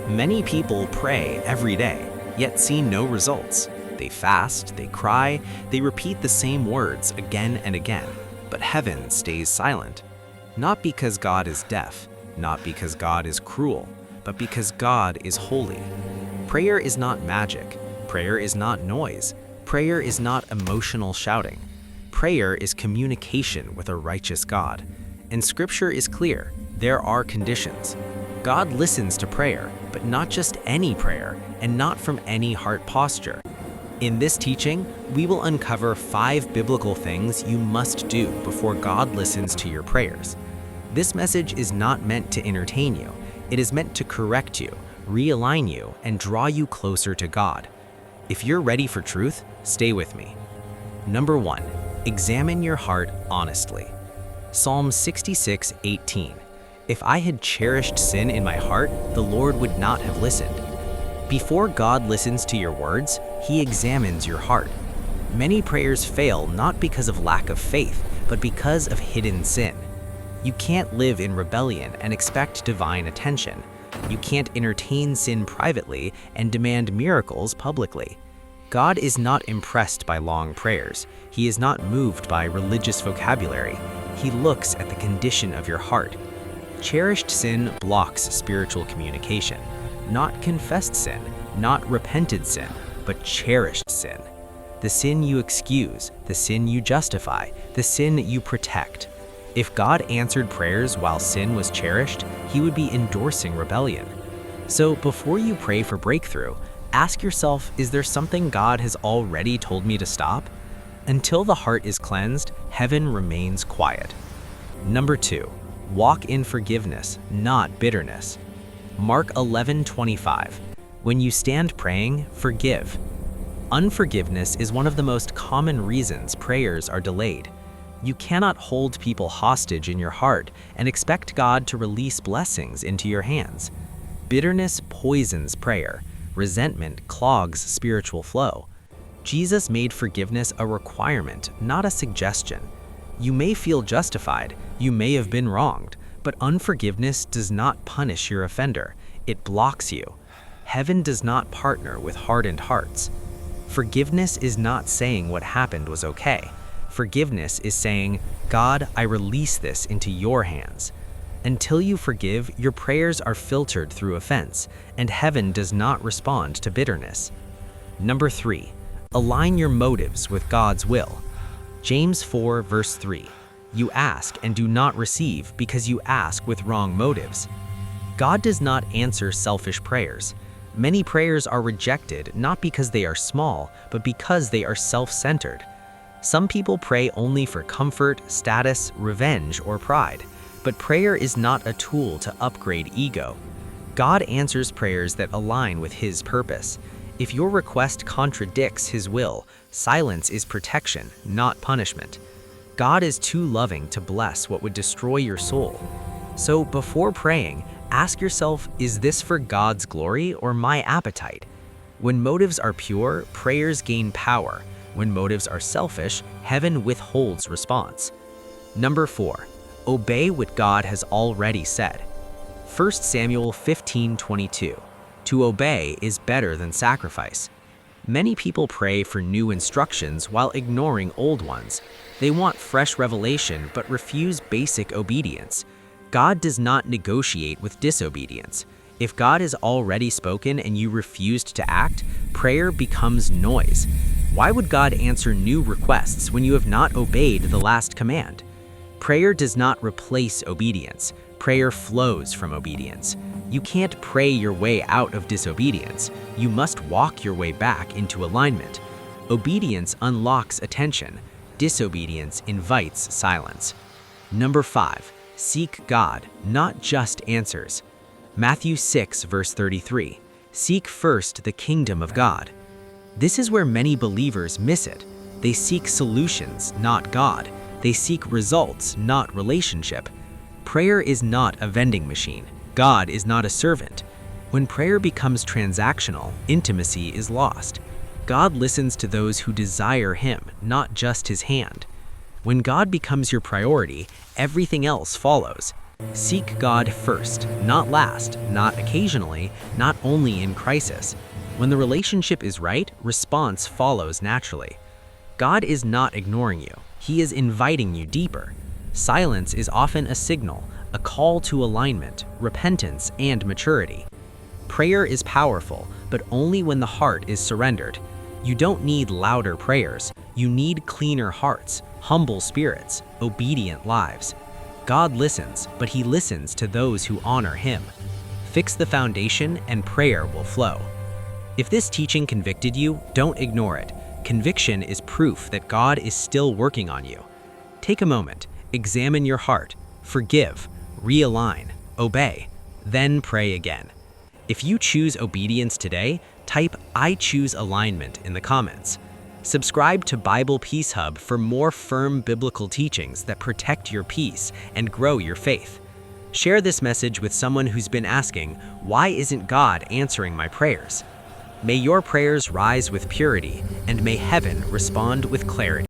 Many people pray every day, yet see no results. They fast, they cry, they repeat the same words again and again, but heaven stays silent. Not because God is deaf, not because God is cruel, but because God is holy. Prayer is not magic. Prayer is not noise. Prayer is not emotional shouting. Prayer is communication with a righteous God. And Scripture is clear. There are conditions. God listens to prayer, but not just any prayer, and not from any heart posture. In this teaching, we will uncover 5 biblical things you must do before God listens to your prayers. This message is not meant to entertain you. It is meant to correct you, realign you, and draw you closer to God. If you're ready for truth, stay with me. Number 1, examine your heart honestly. Psalm 66:18. If I had cherished sin in my heart, the Lord would not have listened. Before God listens to your words, He examines your heart. Many prayers fail not because of lack of faith, but because of hidden sin. You can't live in rebellion and expect divine attention. You can't entertain sin privately and demand miracles publicly. God is not impressed by long prayers. He is not moved by religious vocabulary. He looks at the condition of your heart. Cherished sin blocks spiritual communication. Not confessed sin, not repented sin, but cherished sin. The sin you excuse, the sin you justify, the sin you protect. If God answered prayers while sin was cherished, He would be endorsing rebellion. So before you pray for breakthrough, ask yourself, is there something God has already told me to stop? Until the heart is cleansed, heaven remains quiet. Number 2, walk in forgiveness, not bitterness. Mark 11:25. When you stand praying, forgive. Unforgiveness is one of the most common reasons prayers are delayed. You cannot hold people hostage in your heart and expect God to release blessings into your hands. Bitterness poisons prayer. Resentment clogs spiritual flow. Jesus made forgiveness a requirement, not a suggestion. You may feel justified, you may have been wronged, but unforgiveness does not punish your offender. It blocks you. Heaven does not partner with hardened hearts. Forgiveness is not saying what happened was okay. Forgiveness is saying, God, I release this into your hands. Until you forgive, your prayers are filtered through offense, and heaven does not respond to bitterness. Number 3, align your motives with God's will. James 4:3. You ask and do not receive because you ask with wrong motives. God does not answer selfish prayers. Many prayers are rejected not because they are small, but because they are self-centered. Some people pray only for comfort, status, revenge, or pride. But prayer is not a tool to upgrade ego. God answers prayers that align with His purpose. If your request contradicts His will, silence is protection, not punishment. God is too loving to bless what would destroy your soul. So before praying, ask yourself, is this for God's glory or my appetite? When motives are pure, prayers gain power. When motives are selfish, heaven withholds response. Number 4, obey what God has already said. 1 Samuel 15:22. To obey is better than sacrifice. Many people pray for new instructions while ignoring old ones. They want fresh revelation but refuse basic obedience. God does not negotiate with disobedience. If God has already spoken and you refused to act, prayer becomes noise. Why would God answer new requests when you have not obeyed the last command? Prayer does not replace obedience. Prayer flows from obedience. You can't pray your way out of disobedience. You must walk your way back into alignment. Obedience unlocks attention. Disobedience invites silence. Number 5, seek God, not just answers. Matthew 6:33. Seek first the kingdom of God. This is where many believers miss it. They seek solutions, not God. They seek results, not relationship. Prayer is not a vending machine. God is not a servant. When prayer becomes transactional, intimacy is lost. God listens to those who desire Him, not just His hand. When God becomes your priority, everything else follows. Seek God first, not last, not occasionally, not only in crisis. When the relationship is right, response follows naturally. God is not ignoring you. He is inviting you deeper. Silence is often a signal, a call to alignment, repentance, and maturity. Prayer is powerful, but only when the heart is surrendered. You don't need louder prayers. You need cleaner hearts, humble spirits, obedient lives. God listens, but He listens to those who honor Him. Fix the foundation and prayer will flow. If this teaching convicted you, don't ignore it. Conviction is proof that God is still working on you. Take a moment, examine your heart, forgive, realign, obey, then pray again. If you choose obedience today, type "I choose alignment" in the comments. Subscribe to Bible Peace Hub for more firm biblical teachings that protect your peace and grow your faith. Share this message with someone who's been asking, "Why isn't God answering my prayers?" May your prayers rise with purity, and may heaven respond with clarity.